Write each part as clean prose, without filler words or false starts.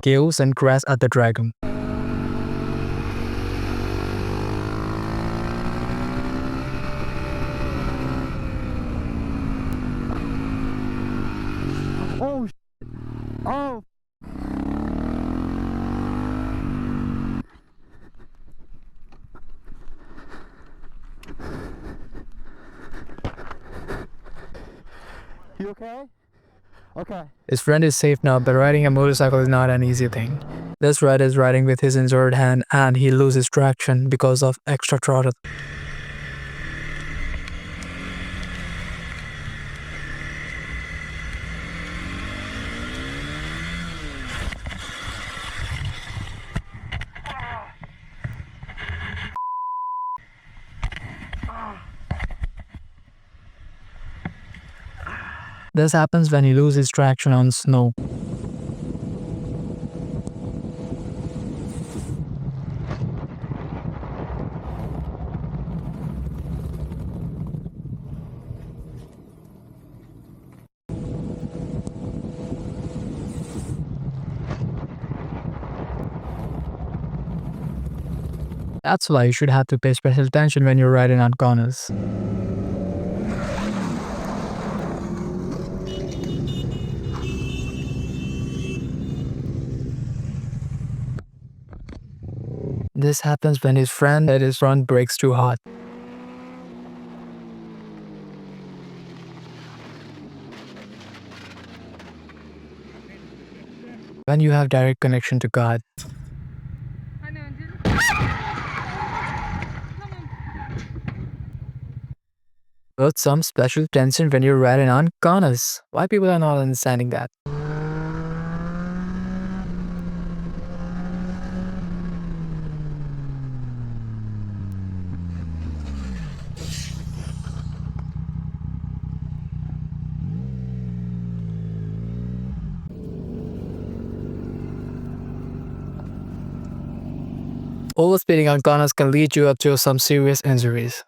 chaos and crash at the dragon. Oh, oh. You okay? Okay. His friend is safe now, but riding a motorcycle is not an easy thing. This rider is riding with his injured hand and he loses traction because of extra throttle. This happens when he loses traction on snow. That's why you should have to pay special attention when you're riding on corners. This happens when his friend hit his front brakes too hard. When you have direct connection to God. But some special tension when you're riding on corners. Why people are not understanding that? Overspeeding on corners can lead you up to some serious injuries.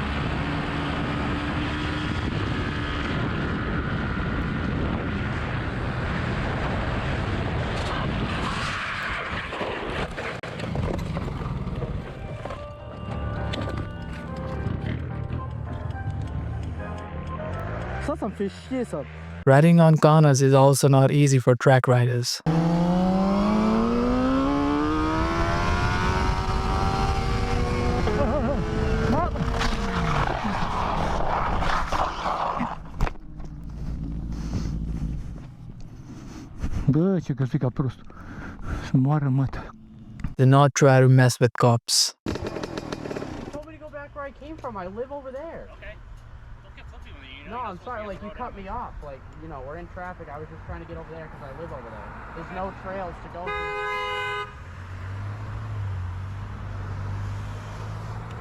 Saw some fish shit up. Riding on corners is also not easy for track riders. Bă, ce găsica prost. Să moară mătă. Do not try to mess with cops. Told me to go back where I came from. I live over there. Okay. Don't get tilty with you. No, I'm sorry. Like, you cut me off. Like, you know, we're in traffic. I was just trying to get over there because I live over there. There's no trails to go through.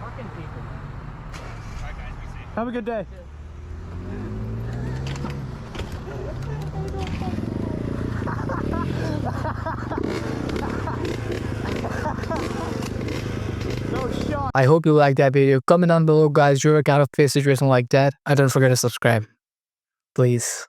Fucking people. Alright, guys, be safe. Have a good day. No shot. I hope you liked that video. Comment down below guys your account of face situation like that. And don't forget to subscribe. Please.